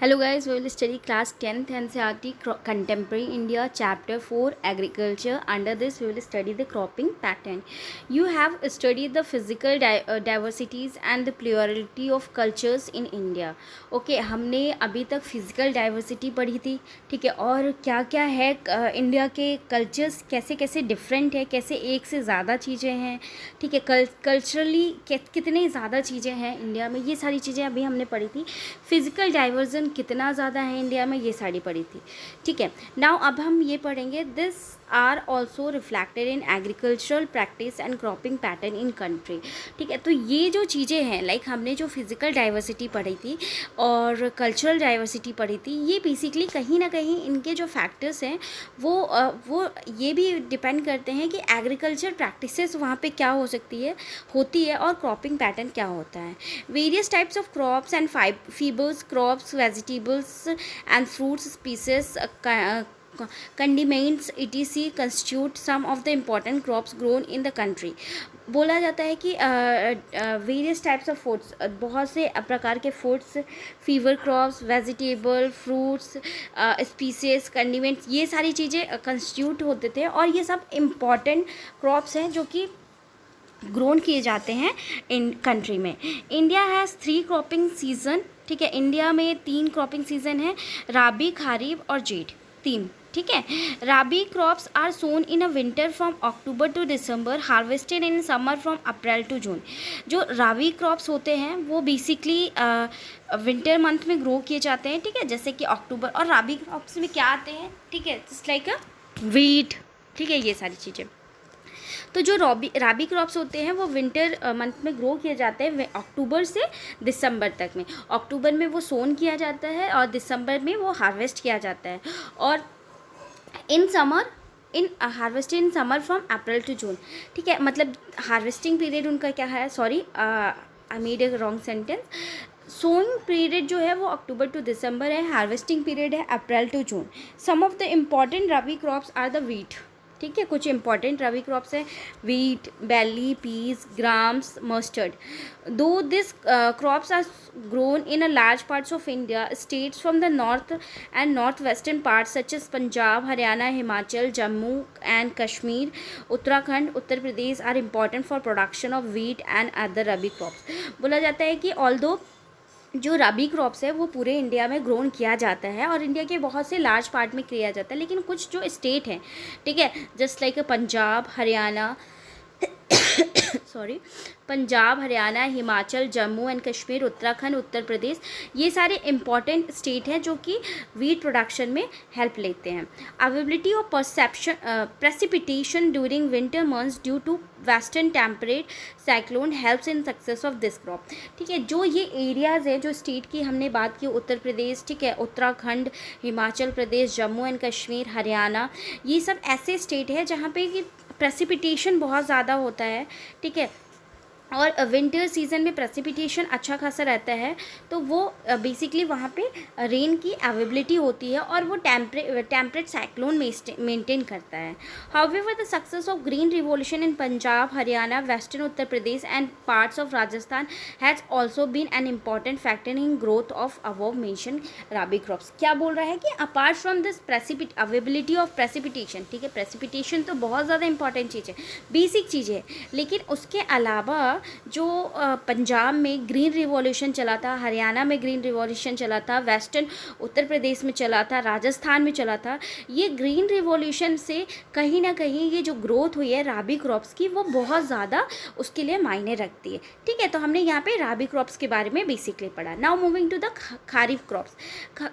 Hello guys, we will study class 10th NCERT Contemporary India chapter 4 Agriculture. Under this we will study the cropping pattern. You have studied the physical diversities and the plurality of cultures in India. Okay, हमने अभी तक physical diversity पढ़ी थी, ठीक है, और क्या क्या है इंडिया के कल्चर्स कैसे कैसे डिफरेंट है, कैसे एक से ज़्यादा चीज़ें हैं, ठीक है, कल्चरली कितनी ज़्यादा चीज़ें हैं इंडिया में, ये सारी चीज़ें अभी हमने पढ़ी थी. फिज़िकल डाइवर्जन कितना ज़्यादा है इंडिया में, ये सारी पढ़ी थी, ठीक है. नाउ अब हम ये पढ़ेंगे this are also reflected in agricultural practice and cropping pattern in country. ठीक है, तो ये जो चीज़ें हैं, लाइक हमने जो फिज़िकल डाइवर्सिटी पढ़ी थी और कल्चरल डाइवर्सिटी पढ़ी थी, ये बेसिकली कहीं ना कहीं इनके जो फैक्टर्स हैं वो ये भी डिपेंड करते हैं कि एग्रीकल्चर प्रैक्टिसेस वहाँ पे क्या हो सकती है होती है और क्रॉपिंग पैटर्न क्या होता है. Various types of crops and fibers, crops, vegetables and fruits species, condiments etc constitute some of the important crops grown in the country. बोला जाता है कि वेरियस टाइप्स ऑफ फूड्स, बहुत से प्रकार के foods, fever crops, vegetable, fruits, species, condiments, ये सारी चीज़ें कंस्टिट्यूट होते थे और ये सब इम्पॉर्टेंट क्रॉप्स हैं जो कि ग्रोन किए जाते हैं इन कंट्री में. India has 3 cropping season. ठीक है, इंडिया में 3 क्रॉपिंग सीज़न है, राबी, खारीफ और जेठ, 3. ठीक है, rabi crops are sown in a winter from October to December, harvested in summer from April to June. जो राबी क्रॉप्स होते हैं वो बेसिकली विंटर मंथ में ग्रो किए जाते हैं. ठीक है, जैसे कि अक्टूबर, और राबी क्रॉप्स में क्या आते हैं, ठीक है, जस्ट लाइक अ वीट, ठीक है, ये सारी चीज़ें. तो जो राबी क्रॉप्स होते हैं वो विंटर मंथ में ग्रो किए जाते हैं अक्टूबर से दिसंबर तक में. अक्टूबर में वो सोन किया जाता है और दिसंबर में वो हार्वेस्ट किया जाता है. और in summer harvested in summer from April to June. ठीक है, मतलब हार्वेस्टिंग पीरियड उनका क्या है, sorry I made a wrong sentence. Sowing period जो है वो अक्टूबर टू दिसंबर है, हार्वेस्टिंग पीरियड है April to June. Some of the important rabi crops are the wheat. ठीक है, कुछ इंपॉर्टेंट रबी क्रॉप्स हैं, wheat, barley, peas, grams, mustard. Though this crops are grown in a large parts of India, states from the north and north western parts such as Punjab, Haryana, Himachal, Jammu and Kashmir, Uttarakhand, Uttar Pradesh are important for production of wheat and other rabi crops. बोला जाता है कि although जो रबी crops है वो पूरे India में grown किया जाता है और इंडिया के बहुत से लार्ज पार्ट में किया जाता है, लेकिन कुछ जो स्टेट हैं, ठीक है, just like Punjab, Haryana sorry Punjab, Haryana, Himachal, Jammu and Kashmir, Uttarakhand, Uttar Pradesh, ये सारे इंपॉर्टेंट स्टेट हैं जो कि वीट प्रोडक्शन में हेल्प लेते हैं. Availability of precipitation during winter months due to western temperate cyclone helps in success of this crop. ठीक है, जो ये एरियाज़ है, जो स्टेट की हमने बात की, उत्तर प्रदेश, ठीक है, उत्तराखंड, हिमाचल प्रदेश, जम्मू एंड कश्मीर, हरियाणा, ये सब ऐसे स्टेट है जहाँ पे कि प्रेसिपिटेशन बहुत ज़्यादा होता है. ठीक है, और विंटर सीजन में प्रेसिपिटेशन अच्छा खासा रहता है, तो वो बेसिकली वहाँ पे रेन की अवेलेबिलिटी होती है और वो टेम्परेट साइक्लोन मेंटेन करता है. However the success of green revolution in Punjab, Haryana, western Uttar Pradesh and parts of Rajasthan has also been an important factor in growth of above mention rabi crops. क्या बोल रहा है कि apart from this availability of precipitation, ठीक है, precipitation तो बहुत ज़्यादा इंपॉर्टेंट चीज़ है, बेसिक चीज़ है, लेकिन उसके अलावा जो पंजाब में ग्रीन रिवॉल्यूशन चला था, हरियाणा में ग्रीन रिवॉल्यूशन चला था, वेस्टर्न उत्तर प्रदेश में चला था, राजस्थान में चला था, ये ग्रीन रिवॉल्यूशन से कहीं ना कहीं ये जो ग्रोथ हुई है राबी क्रॉप्स की वो बहुत ज़्यादा उसके लिए मायने रखती है. ठीक है, तो हमने यहाँ पे राबी क्रॉप्स के बारे में बेसिकली पढ़ा. Now moving to the kharif crops.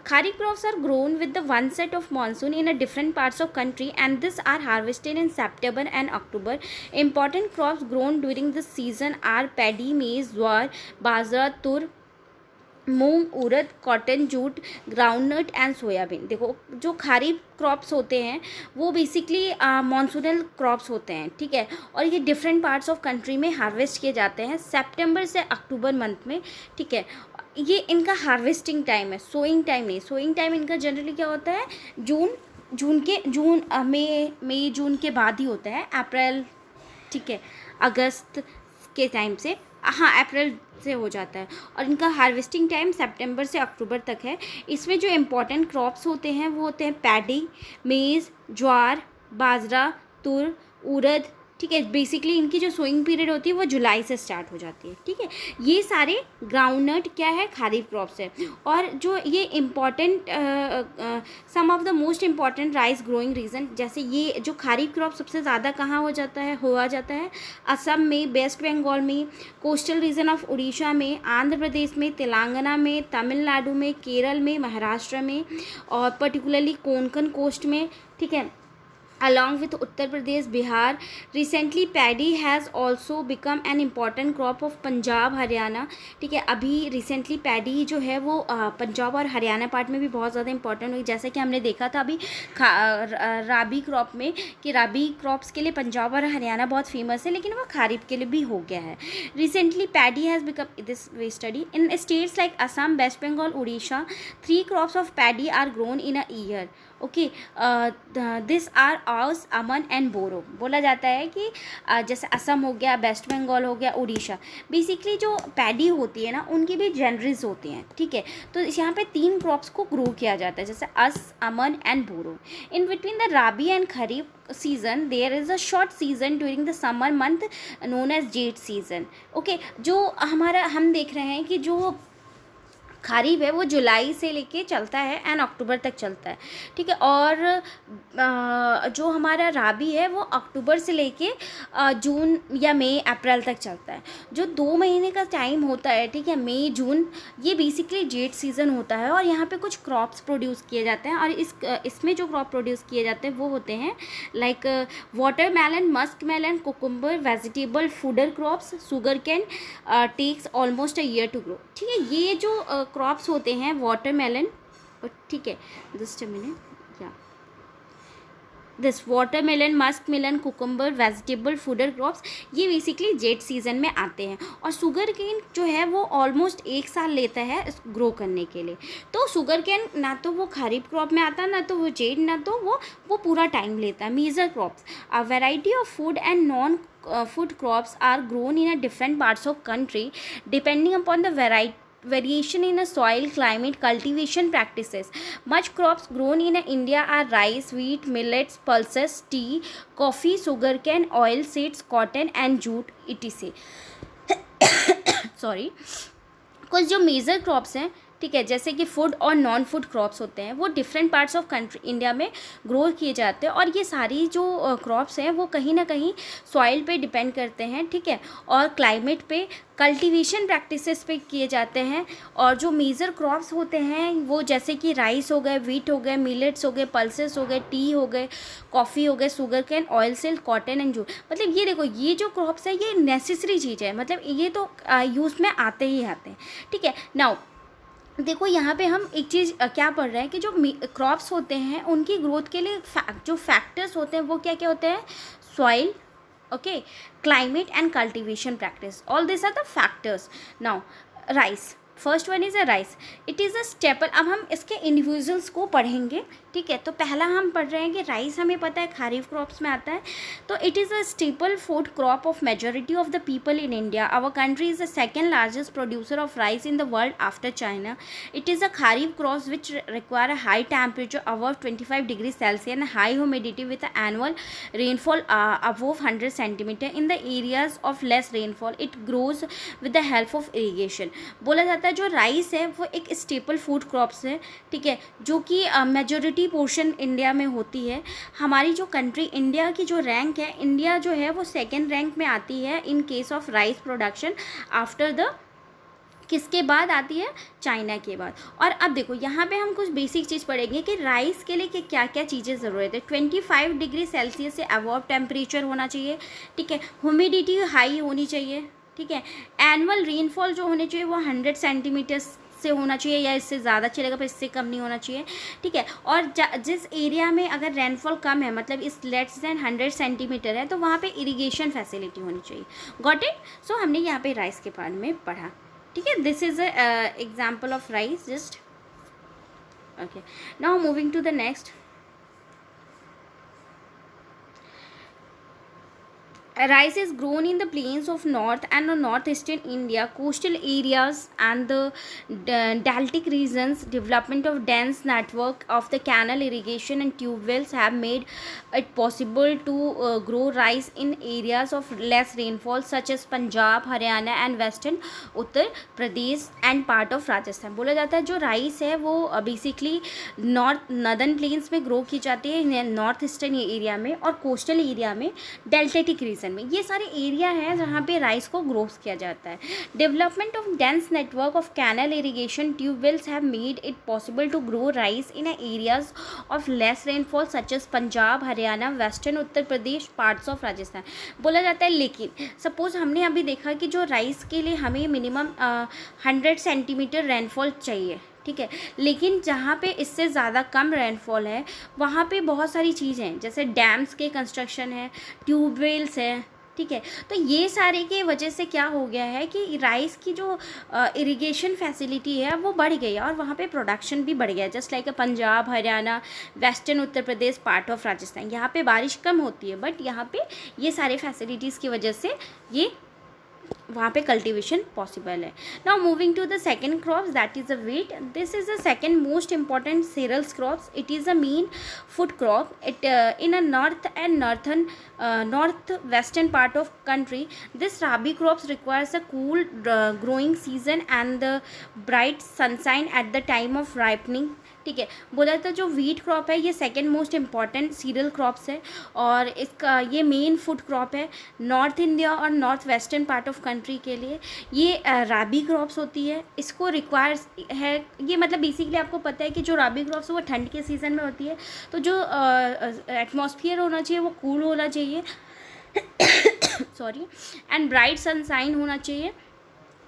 Kharif crops are grown with the onset of monsoon in a different parts of country and this are harvested in September and October. Important crops grown during this season are paddy, maize, jowar, bajra, tur, moong, urad, cotton, jute, groundnut and soybean. देखो, जो kharif crops होते हैं वो basically monsoonal crops होते हैं. ठीक है, और ये डिफरेंट पार्ट्स ऑफ कंट्री में हार्वेस्ट किए जाते हैं सितंबर से अक्टूबर मंथ में. ठीक है, ये इनका हार्वेस्टिंग टाइम है, सोइंग टाइम नहीं. सोइंग टाइम इनका जनरली क्या होता है, मई जून के बाद ही होता है, अप्रैल, ठीक है, अगस्त के टाइम से हाँ अप्रैल से हो जाता है और इनका हार्वेस्टिंग टाइम सितंबर से अक्टूबर तक है। इसमें जो इम्पोर्टेंट क्रॉप्स होते हैं वो होते हैं पैडी, मेज़, ज्वार, बाजरा, तुर, उड़द, ठीक है। बेसिकली इनकी जो सोइंग पीरियड होती है वो जुलाई से स्टार्ट हो जाती है, ठीक है। ये सारे ग्राउंडनट क्या है, खरीफ क्रॉप्स है। और जो ये important some of the most important rice growing region, जैसे ये जो खरीफ क्रॉप सबसे ज़्यादा कहाँ हुआ जाता है असम में, वेस्ट बंगाल में, कोस्टल रीजन ऑफ उड़ीसा में, आंध्र प्रदेश में, तेलंगाना में, तमिलनाडु में, केरल में, महाराष्ट्र में और पर्टिकुलरली कोंकण कोस्ट में, ठीक है, along with Uttar Pradesh, Bihar. Recently paddy has also become an important crop of Punjab, Haryana, ठीक है। अभी रिसेंटली पैडी जो है वो पंजाब और हरियाणा पार्ट में भी बहुत ज़्यादा इंपॉर्टेंट हुई, जैसे कि हमने देखा था अभी राबी क्रॉप में कि राबी क्रॉप्स के लिए पंजाब और हरियाणा बहुत फेमस है, लेकिन वो खरीफ के लिए भी हो गया है। Recently paddy has become this way study in states like Assam, West Bengal, Orissa, 3 crops of paddy are grown in a year, okay. This are aus, aman and बोरो। बोला जाता है कि जैसे असम हो गया, वेस्ट बंगाल हो गया, उड़ीसा, बेसिकली जो पैडी होती है ना उनकी भी जेनरीज होती हैं, ठीक है। तो यहाँ पे 3 क्रॉप्स को ग्रो किया जाता है, जैसे aman and boro. In between the rabi and kharif season there is a short season during the summer month known as zaid season, okay. जो हम देख रहे हैं कि जो खरीफ है वो जुलाई से लेके चलता है एंड अक्टूबर तक चलता है, ठीक है। और जो हमारा राबी है वो अक्टूबर से लेके जून या मई अप्रैल तक चलता है। जो 2 महीने का टाइम होता है, ठीक है, मई जून, ये बेसिकली जेट सीज़न होता है और यहाँ पे कुछ क्रॉप्स प्रोड्यूस किए जाते हैं। और इसमें जो क्रॉप प्रोड्यूस किए जाते हैं वो होते हैं like watermelon, musk melon, cucumber, vegetable, fodder crops, sugar cane takes almost a year to grow, ठीक है। ये जो क्रॉप्स होते हैं वाटरमेलन, ठीक है, जस्ट अ मिनट, या this watermelon, musk melon, cucumber, vegetable, fodder crops, ये बेसिकली जेट सीजन में आते हैं। और शुगर केन जो है वो ऑलमोस्ट 1 साल लेता है ग्रो करने के लिए। तो शुगर केन ना तो वो खरीफ क्रॉप में आता है, ना तो वो जेट, ना तो वो पूरा टाइम लेता है। Major crops, a variety of food and non food crops are grown in a different parts of country depending upon the variation in a soil, climate, cultivation practices. Much crops grown in India are rice, wheat, millets, pulses, tea, coffee, sugarcane, oil seeds, cotton and jute etc. Sorry. कुछ जो major crops हैं, ठीक है, जैसे कि food और non food crops होते हैं, वो different parts of country India में ग्रो किए जाते हैं। और ये सारी जो क्रॉप्स हैं वो कहीं ना कहीं सॉइल पे डिपेंड करते हैं, ठीक है, और क्लाइमेट पे, कल्टीवेशन प्रैक्टिसेस पे किए जाते हैं। और जो मेजर क्रॉप्स होते हैं वो जैसे कि राइस हो गए, वीट हो गए, मिलेट्स हो गए, पल्सेस हो गए, टी हो गए, कॉफ़ी हो गए, sugar cane, oil silk, cotton and jute. मतलब ये देखो, ये जो क्रॉप्स है ये नेसेसरी चीज़ है, मतलब ये तो यूज़ में आते ही आते हैं, ठीक है। नाउ देखो यहाँ पे हम एक चीज़ क्या पढ़ रहे हैं कि जो क्रॉप्स होते हैं उनकी ग्रोथ के लिए जो फैक्टर्स होते हैं वो क्या क्या होते हैं, soil, okay, climate and cultivation practice, all this are the factors. Now rice, first one is a rice, it is a staple. अब हम इसके इंडिविजुअल्स को पढ़ेंगे, ठीक है। तो पहला हम पढ़ रहे हैं कि राइस हमें पता है खरीफ क्रॉप्स में आता है। तो it is a staple food crop of majority of the people in India. Our country is the second largest producer of rice in the world after China. It is a kharif crop which require a high temperature above 25 degree Celsius and high humidity with annual rainfall above 100 centimetre in the areas of less rainfall. It grows with the help of irrigation. बोला जाता है जो rice है वो एक staple food crops है, ठीक है, जो कि मेजॉरिटी पोर्शन इंडिया में होती है। हमारी जो कंट्री इंडिया की जो रैंक है, इंडिया जो है वो सेकेंड रैंक में आती है in case of rice production after the, किसके बाद आती है, चाइना के बाद। और अब देखो यहाँ पे हम कुछ बेसिक चीज़ पढ़ेंगे कि राइस के लिए क्या क्या चीज़ें ज़रूरत है। 25 डिग्री सेल्सियस से अबव टेम्परेचर होना चाहिए, ठीक है, ह्यूमिडिटी हाई होनी चाहिए, ठीक है, एनुअल रेनफॉल जो होने चाहिए वो 100 सेंटीमीटर से होना चाहिए, या इससे ज़्यादा चलेगा पर इससे कम नहीं होना चाहिए, ठीक है। और जिस एरिया में अगर रेनफॉल कम है, मतलब इस लेट्स देन 100 सेंटीमीटर है, तो वहाँ पे इरिगेशन फैसिलिटी होनी चाहिए। Got it. सो हमने यहाँ पे राइस के बारे में पढ़ा, ठीक है। This is a example of rice just, okay. Now moving to the next. Rice is grown in the plains of north and northeastern India, coastal areas, and the deltic regions. Development of dense network of the canal irrigation and tube wells have made it possible to grow rice in areas of less rainfall such as Punjab, Haryana and western Uttar Pradesh and part of Rajasthan. बोला जाता है जो rice है वो basically northern plains में grow की जाती है, नॉर्थ ईस्टर्न एरिया में और कोस्टल एरिया में, डेल्टेटिक रीजन में. ये सारे एरिया हैं जहाँ पे राइस को ग्रो किया जाता है. Development of dense network of canal irrigation tubewells have made it possible to grow rice in areas of less rainfall such as Punjab, Haryana, western Uttar Pradesh, parts of Rajasthan. बोला जाता है लेकिन सपोज हमने अभी देखा कि जो राइस के लिए हमें मिनिमम 100 सेंटीमीटर रेनफॉल चाहिए, ठीक है, लेकिन जहाँ पे इससे ज़्यादा कम रेनफॉल है वहाँ पे बहुत सारी चीज़ें हैं, जैसे डैम्स के कंस्ट्रक्शन है, ट्यूबवेल्स है, ठीक है. तो ये सारे के वजह से क्या हो गया है कि राइस की जो इरिगेशन फैसिलिटी है वो बढ़ गई है और वहाँ पे प्रोडक्शन भी बढ़ गया है. Just like Punjab, Haryana, western Uttar Pradesh, part of Rajasthan, यहाँ पे बारिश कम होती है बट यहाँ पे ये सारे फैसिलिटीज़ की वजह से ये वहाँ पे कल्टीवेशन पॉसिबल है. Now moving to the second crops that is the wheat. This is the second most important cereals crops. It is a main food crop. It in a north and north western part of country. This rabi crops requires a cool growing season and the bright sunshine at the time of ripening. ठीक है. बोला था जो wheat crop है ये second most important cereal crops है और इसका ये मेन फूड क्रॉप है नॉर्थ इंडिया और north western part of country के लिए. ये राबी क्रॉप्स होती है. इसको रिक्वायर्स है ये मतलब बेसिकली आपको पता है कि जो राबी क्रॉप्स वो ठंड के सीज़न में होती है तो जो एटमॉस्फेयर होना चाहिए वो कूल होना चाहिए सॉरी एंड ब्राइट सनशाइन होना चाहिए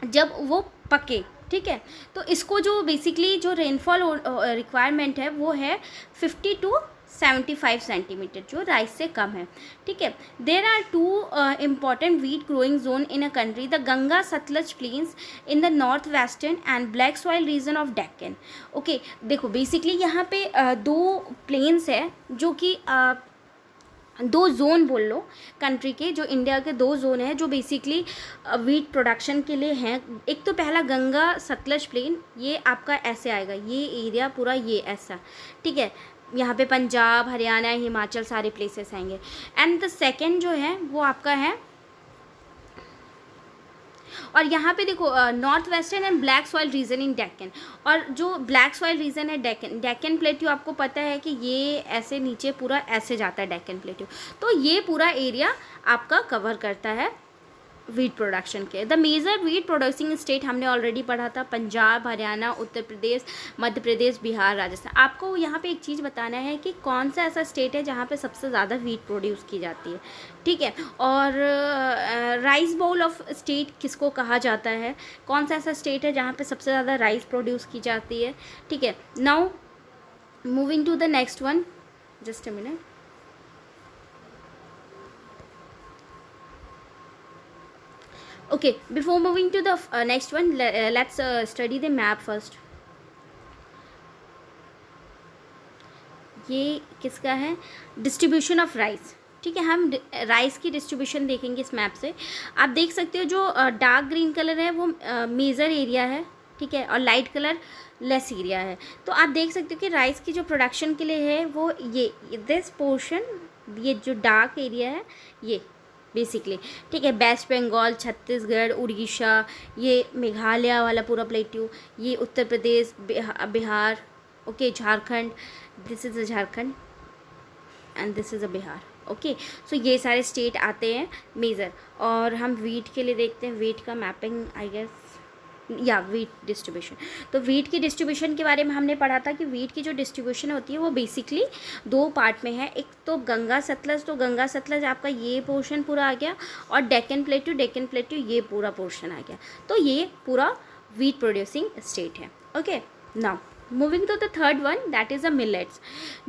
जब वो पके. ठीक है. तो इसको जो बेसिकली जो रेनफॉल रिक्वायरमेंट है वो है 50 to 75 सेंटीमीटर जो राइस से कम है. ठीक है. There are two important wheat growing zone in a country. The Ganga Sutlej plains in the north western and black soil region of Deccan. Okay. देखो बेसिकली यहाँ पे दो प्लेन्स है जो कि दो जोन बोल लो कंट्री के, जो इंडिया के दो जोन है जो बेसिकली वीट प्रोडक्शन के लिए हैं. एक तो पहला गंगा सतलज प्लेन, ये आपका ऐसे आएगा, ये एरिया पूरा ये ऐसा. ठीक है. यहाँ पे पंजाब, हरियाणा, हिमाचल सारे प्लेसेस आएंगे. एंड द सेकेंड जो है वो आपका है और यहाँ पे देखो north western and black soil region in Deccan. और जो ब्लैक सॉइल रीजन है डेक्कन प्लेट्यू आपको पता है कि ये ऐसे नीचे पूरा ऐसे जाता है डेक्कन प्लेट्यू. तो ये पूरा एरिया आपका कवर करता है वीट प्रोडक्शन के. The major wheat producing state हमने ऑलरेडी पढ़ा था, पंजाब, हरियाणा, उत्तर प्रदेश, मध्य प्रदेश, बिहार, राजस्थान. आपको यहाँ पे एक चीज़ बताना है कि कौन सा ऐसा स्टेट है जहाँ पे सबसे ज़्यादा वीट प्रोड्यूस की जाती है. ठीक है. और राइस बाउल ऑफ स्टेट किसको कहा जाता है, कौन सा ऐसा स्टेट है जहाँ पे सबसे ज़्यादा राइस प्रोड्यूस की जाती है. ठीक है. Now moving to the next one, just a minute. Okay, before moving to the next one, let's study the map first. ये किसका है, डिस्ट्रीब्यूशन ऑफ राइस. ठीक है. हम राइस की डिस्ट्रीब्यूशन देखेंगे इस मैप से. आप देख सकते हो जो डार्क ग्रीन कलर है वो मेजर एरिया है. ठीक है. और लाइट कलर लेस एरिया है. तो आप देख सकते हो कि राइस की जो प्रोडक्शन के लिए है वो ये दिस पोर्शन, ये जो डार्क एरिया है ये बेसिकली. ठीक है. वेस्ट बंगाल, छत्तीसगढ़, उड़ीसा, ये मेघालय वाला पूरा प्लेट्यू, ये Uttar Pradesh, Bihar, okay, Jharkhand, this is a Jharkhand and this is a Bihar. Okay. So ये सारे स्टेट आते हैं मेजर. और हम वीट के लिए देखते हैं, वीट का मैपिंग आई गेस या वीट डिस्ट्रीब्यूशन. तो वीट की डिस्ट्रीब्यूशन के बारे में हमने पढ़ा था कि वीट की जो डिस्ट्रीब्यूशन होती है वो बेसिकली दो पार्ट में है. एक तो गंगा सतलज, तो गंगा सतलज आपका ये पोर्शन पूरा आ गया और डेक्कन प्लेट्यू ये पूरा पोर्शन आ गया. तो ये पूरा वीट प्रोड्यूसिंग स्टेट है. Okay. Now Moving to the third one, that is the millets.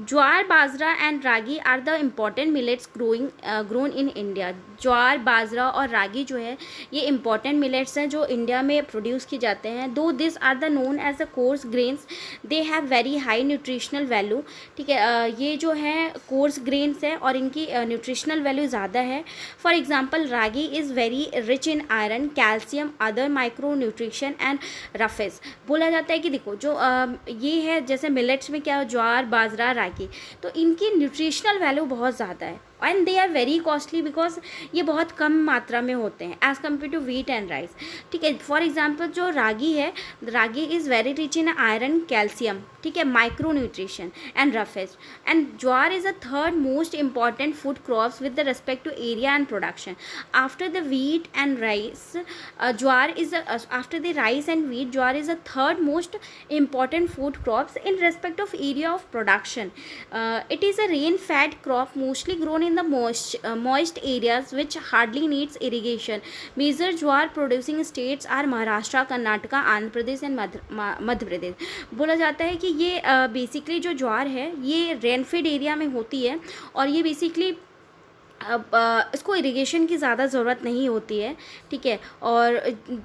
Jowar, bajra and ragi are the important millets grown in India. ज्वार, बाजरा और रागी जो है ये इंपॉर्टेंट मिलेट्स हैं जो इंडिया में प्रोड्यूस की जाते हैं. Though this are the known as the coarse grains, they have very high nutritional value. ठीक है, ये जो है कोर्स ग्रेन्स है और इनकी न्यूट्रिशनल वैल्यू ज़्यादा है. For example ragi is very rich in iron, calcium, other micro nutrition and roughage. बोला जाता है कि देखो जो ये है जैसे मिलेट्स में क्या ज्वार, बाजरा, रागी, तो इनकी न्यूट्रिशनल वैल्यू बहुत ज़्यादा है and they are very costly because ये बहुत कम मात्रा में होते हैं as compare to wheat and rice. ठीक है, फॉर एग्जांपल जो रागी है, ragi is very rich in iron, calcium, ठीक है, micro nutrition and roughage. And jowar is a third most important food crops with the respect to area and production after the wheat and rice. Jowar is after the rice and wheat, jowar is a third most important food crops in respect of area of production. It is a rain fed crop mostly grown in the moist areas which hardly needs irrigation. Major jowar producing states are Maharashtra, Karnataka, Andhra Pradesh and Madhya Pradesh. बोला जाता है कि ये basically जो ज्वार है ये rain fade area में होती है और ये बेसिकली इसको इरिगेशन की ज़्यादा ज़रूरत नहीं होती है. ठीक है, और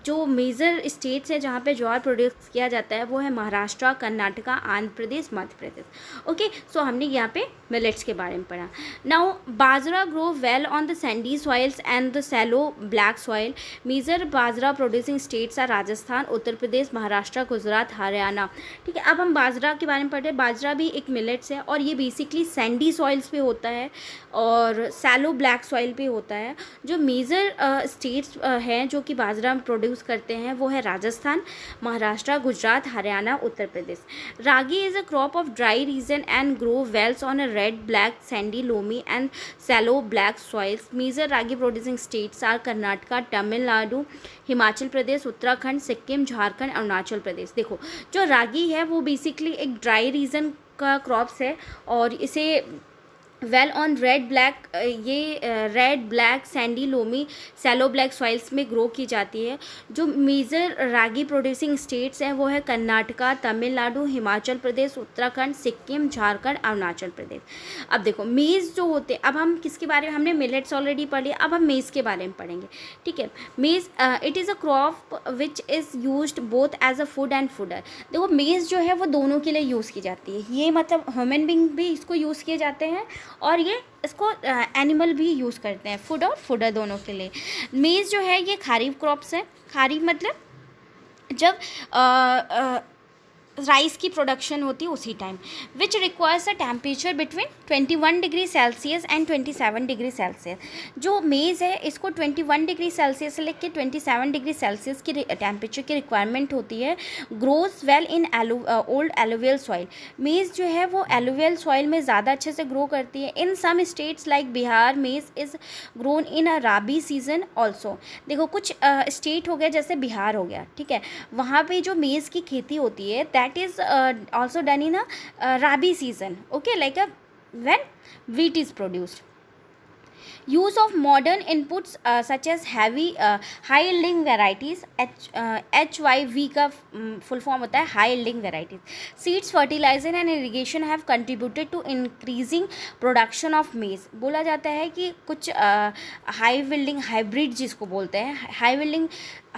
जो मेजर स्टेट्स हैं जहाँ पे ज्वार प्रोड्यूस किया जाता है वो है महाराष्ट्र, कर्नाटका, आंध्र प्रदेश, मध्य प्रदेश. ओके, सो हमने यहाँ पे मिलेट्स के बारे में पढ़ा. Now bajra grow well on the sandy soils and the shallow black soil. Major bajra producing states are Rajasthan, Uttar Pradesh, Maharashtra, Gujarat, Haryana. ठीक है, अब हम बाजरा के बारे में पढ़ रहे हैं. बाजरा भी एक मिलेट्स है और ये बेसिकली सैंडी सॉइल्स पे होता है और सैलो ब्लैक सॉइल पे होता है. जो मेजर स्टेट्स हैं जो कि बाजरा प्रोड्यूस करते हैं वो है Rajasthan, Maharashtra, Gujarat, Haryana, Uttar Pradesh. Ragi is a crop of dry region and grow wells on a red, black, sandy, loamy and shallow black soils. Major ragi producing states are Karnataka, Tamil Nadu, Himachal Pradesh, Uttarakhand, Sikkim, Jharkhand, Arunachal Pradesh. देखो जो रागी है वो बेसिकली एक ड्राई रीजन का क्रॉप्स है और इसे वेल ऑन रेड ब्लैक, ये red, black, sandy, loamy, shallow black soils में ग्रो की जाती है. जो मेजर रागी प्रोड्यूसिंग स्टेट्स हैं वो है कर्नाटका, तमिलनाडु, हिमाचल प्रदेश, उत्तराखंड, सिक्किम, झारखंड, अरुणाचल प्रदेश. अब देखो मेज़ जो होते हैं, अब हम किसके बारे में, हमने मिलेट्स ऑलरेडी पढ़ लिया, अब हम मेज़ के बारे में पढ़ेंगे. ठीक है, maize it is a crop which is used both as a food and fodder. देखो मेज़ जो है वो दोनों के लिए यूज़ की जाती है. ये मतलब ह्यूमन बींग भी इसको यूज़ किए जाते हैं और ये इसको एनिमल भी यूज़ करते हैं, फूड और फूडर दोनों के लिए. मेज़ जो है ये खरीफ क्रॉप्स है. खरीफ मतलब जब राइस की प्रोडक्शन होती है उसी time. Which requires a temperature between 21 degree Celsius and 27 degree Celsius. जो मेज़ है इसको 21 डिग्री सेल्सियस से लेकर 27 डिग्री सेल्सियस की टेम्परेचर की रिक्वायरमेंट होती है. Grows well in old alluvial soil. मेज़ जो है वो एलुवियल सॉइल में ज़्यादा अच्छे से ग्रो करती है. In some states like Bihar maize is grown in a rabi season also. देखो कुछ स्टेट हो गया जैसे बिहार हो गया, ठीक है, वहाँ पे जो मेज़ की खेती होती है that is also done in a rabi season, okay, like when wheat is produced. Use of modern inputs such as heavy high yielding varieties, HYV का फुल फॉर्म होता है high yielding varieties. Seeds, fertilizer and irrigation have contributed to increasing production of maize. बोला जाता है कि कुछ high yielding hybrid जिसको बोलते हैं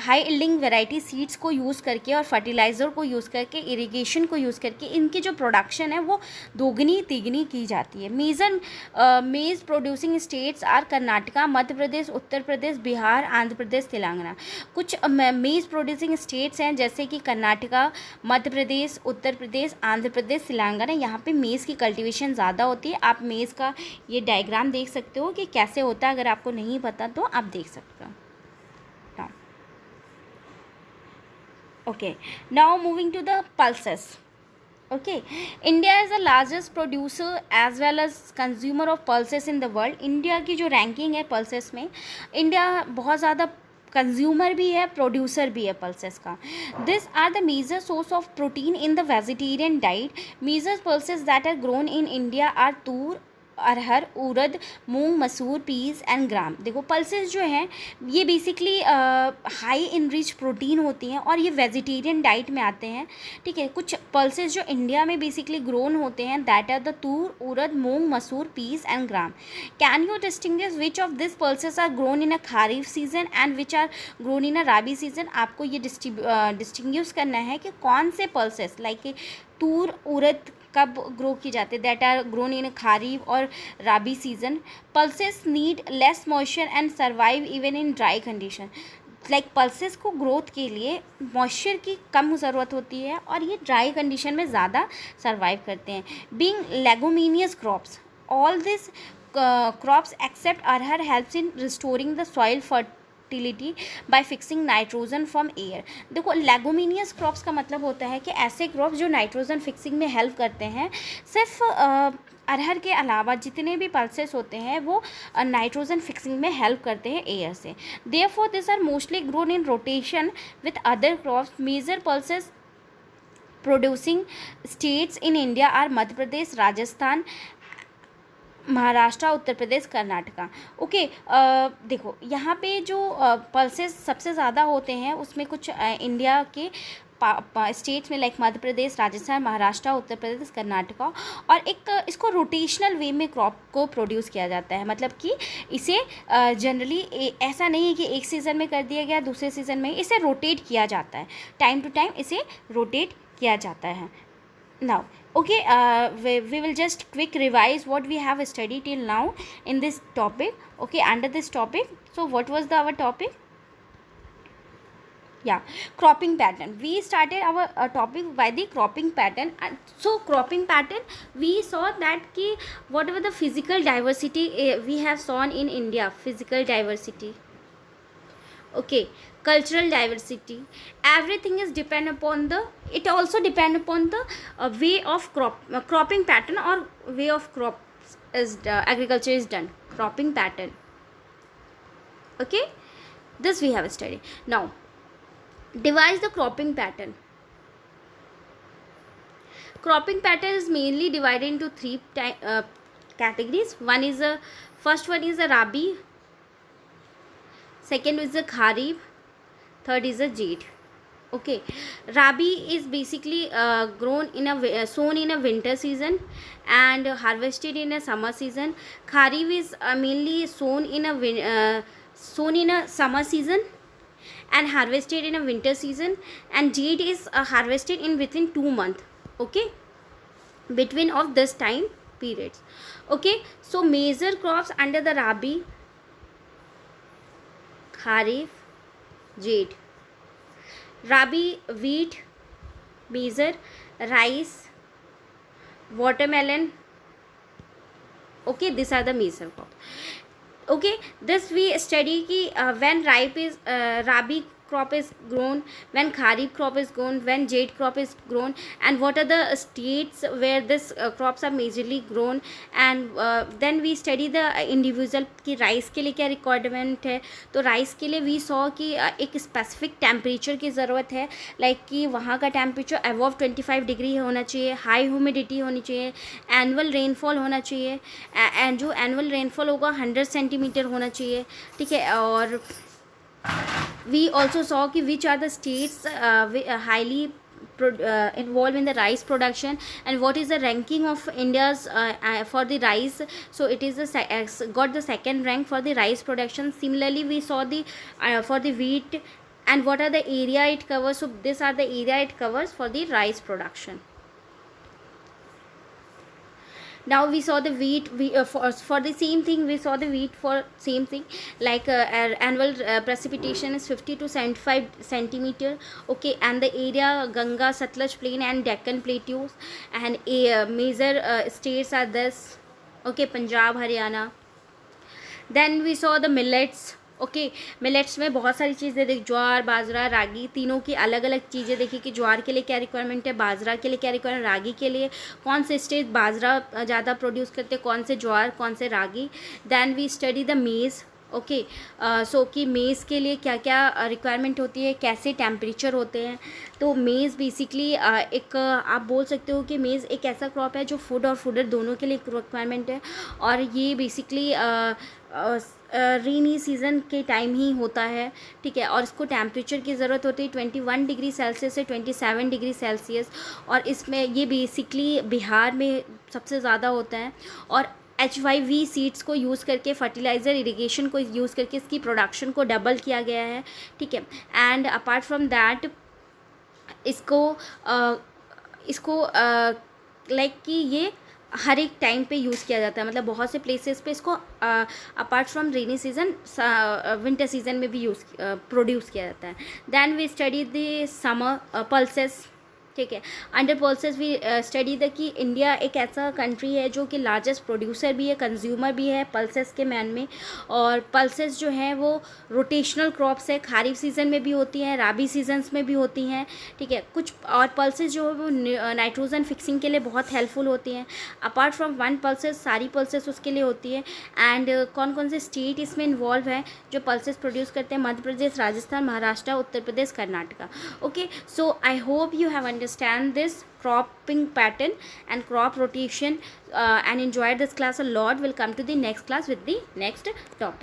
हाई यील्डिंग वैरायटी सीड्स को यूज़ करके और फर्टिलाइज़र को यूज़ करके, इरिगेशन को यूज़ करके इनकी जो प्रोडक्शन है वो दोगुनी तिगुनी की जाती है. मेज़ producing states are Karnataka, Madhya Pradesh, उत्तर प्रदेश, बिहार, आंध्र प्रदेश, तेलंगाना. कुछ मेज़ प्रोड्यूसिंग स्टेट्स हैं जैसे कि कर्नाटका, मध्य प्रदेश, उत्तर प्रदेश, आंध्र प्रदेश, तेलंगाना. यहाँ पे मेज़ की कल्टीवेशन ज़्यादा होती है. आप मेज़ का ये डायग्राम देख सकते हो कि कैसे होता है. अगर आपको नहीं पता तो आप देख सकते हो. Okay, now moving to the pulses. Okay, India is the largest producer as well as consumer of pulses in the world. India की जो रैंकिंग है पल्सेस में, इंडिया बहुत ज़्यादा कंज्यूमर भी है, प्रोड्यूसर भी है पल्सेस का. This are the major source of protein in the vegetarian diet. Major pulses that are grown in India are tur, arhar, urad, moong, masoor, peas and gram. देखो पल्सेस जो हैं ये basically high in rich protein होती हैं और ये वेजिटेरियन डाइट में आते हैं, ठीक है। कुछ पल्सेस जो इंडिया में बेसिकली ग्रोन होते हैं that are the tur, urad, moong, masoor, peas and gram. Can you distinguish which of this pulses are grown in a kharif season and which are grown in a rabi season? आपको ये डिस्टिंग्विश करना है कि कौन से पल्सेस लाइक तूर, उड़द कब ग्रो की जाते हैं, that are grown in kharif और rabi season. Pulses need less moisture and survive even in dry condition. Like pulses को ग्रोथ के लिए मॉइस्चर की कम ज़रूरत होती है और ये ड्राई कंडीशन में ज़्यादा सर्वाइव करते हैं। Being leguminous crops, all this crops except arhar helps in restoring the soil fertility by fixing nitrogen from air. देखो लेगुमिनियस क्रॉप्स का मतलब होता है कि ऐसे क्रॉप्स जो नाइट्रोजन फिक्सिंग में हेल्प करते हैं। सिर्फ अरहर के अलावा जितने भी पल्सेस होते हैं वो नाइट्रोजन फिक्सिंग में हेल्प करते हैं एयर से। Therefore this are mostly grown in rotation with other crops. Major pulses producing states in India are Madhya Pradesh, Rajasthan, Maharashtra, Uttar Pradesh, Karnataka. Okay, देखो यहाँ पे जो पल्सेस सबसे ज़्यादा होते हैं उसमें कुछ इंडिया के स्टेट्स में लाइक मध्य प्रदेश, राजस्थान, महाराष्ट्र, उत्तर प्रदेश, कर्नाटका। और एक इसको रोटेशनल वे में क्रॉप को प्रोड्यूस किया जाता है, मतलब कि इसे जनरली ऐसा नहीं है कि एक सीज़न में कर दिया गया दूसरे सीज़न में, इसे रोटेट किया जाता है, टाइम टू टाइम इसे रोटेट किया जाता है। Now, okay, we will just quick revise what we have studied till now in this topic. Okay, under this topic, so what was our topic? Yeah, cropping pattern. We started our topic by the cropping pattern. And so cropping pattern, we saw that ki whatever the physical diversity we have shown in India, physical diversity, okay, cultural diversity, everything is depend upon the, it also depend upon the way of cropping pattern or way of crops is agriculture is done, cropping pattern. Okay, this we have studied. Now devise the cropping pattern. Cropping pattern is mainly divided into three categories. One is a first one is a rabi, second is a kharif, third is a jade. Okay, rabi is basically grown in a sown in a winter season and harvested in a summer season. Kharif is mainly sown in a summer season and harvested in a winter season, and jade is harvested in within 2 months. Okay, between of this time periods. Okay, so major crops under the rabi, kharif, jade. Rabi wheat, major, rice, watermelon. Okay, these are the major crops. Okay, this we study ki when ripe is rabi crop is grown, when kharif crop is grown, when jade crop is grown, and what are the states where this crops are majorly grown. And then we study the individual कि rice के लिए क्या requirement है। तो rice के लिए we saw कि एक स्पेसिफिक टेम्परेचर की ज़रूरत है, लाइक कि वहाँ का टेम्परेचर अबव 25 डिग्री होना चाहिए, हाई ह्यूमिडिटी होनी चाहिए, एनुअल रेनफॉल होना चाहिए, एंड जो एनुअल रेनफॉल होगा 100 सेंटीमीटर होना चाहिए, ठीक है। और we also saw ki which are the states highly involved in the rice production, and what is the ranking of India's for the rice. So it is got the second rank for the rice production. Similarly we saw the for the wheat and what are the area it covers. So these are the area it covers for the rice production. Now we saw the wheat, for the same thing we saw the wheat for same thing, like annual precipitation is 50 to 75 centimeter. Okay, and the area Ganga, Satluj plain and Deccan plateaus, and major states are this. Okay, Punjab, Haryana. Then we saw the millets. Okay, millets में बहुत सारी चीज़ें देख, ज्वार, बाजरा, रागी, तीनों की अलग अलग चीज़ें देखी कि ज्वार के लिए क्या रिक्वायरमेंट है, बाजरा के लिए क्या रिक्वायरमेंट, रागी के लिए कौन से स्टेट बाजरा ज़्यादा प्रोड्यूस करते हैं, कौन से ज्वार, कौन से रागी. देन वी स्टडी द मेज़. ओके। सो कि मेज़ के लिए क्या क्या रिक्वायरमेंट होती है, कैसे टेम्परेचर होते हैं। तो मेज़ बेसिकली एक आप बोल सकते हो कि मेज़ एक ऐसा क्रॉप है जो फूड और फूडर दोनों के लिए रिक्वायरमेंट है, और ये बेसिकली रेनी सीज़न के टाइम ही होता है, ठीक है। और इसको टेम्परेचर की ज़रूरत होती है 21 डिग्री सेल्सियस से 27 डिग्री सेल्सियस, और इसमें ये बेसिकली बिहार में सबसे ज़्यादा होता है। और HYV सीड्स को यूज़ करके, फर्टिलाइज़र इरिगेशन को यूज़ करके इसकी प्रोडक्शन को डबल किया गया है, ठीक है। एंड अपार्ट फ्रॉम दैट इसको इसको लाइक कि ये हर एक टाइम पे यूज़ किया जाता है, मतलब बहुत से प्लेसेस पे इसको apart from rainy season winter season में भी प्रोड्यूस किया जाता है। Then we study the summer pulses, ठीक है। Under pulses we study the कि इंडिया एक ऐसा कंट्री है जो कि लार्जेस्ट प्रोड्यूसर भी है, कंज्यूमर भी है पल्सेस के मैन में। और पल्सेस जो हैं वो रोटेशनल क्रॉप्स है, खारिफ सीज़न में भी होती हैं, राबी सीजन्स में भी होती हैं, ठीक है। कुछ और पल्सेस जो है वो नाइट्रोजन फिक्सिंग के लिए बहुत हेल्पफुल होती हैं। अपार्ट फ्रॉम वन पल्सेस, सारी पल्सेस उसके लिए होती है। एंड कौन कौन से स्टेट इसमें इन्वॉल्व हैं जो पल्सेस प्रोड्यूस करते हैं? Madhya Pradesh, Rajasthan, Maharashtra, Uttar Pradesh, Karnataka. Okay, so I hope you have understand this cropping pattern and crop rotation and enjoyed this class a lot. We'll come to the next class with the next topic.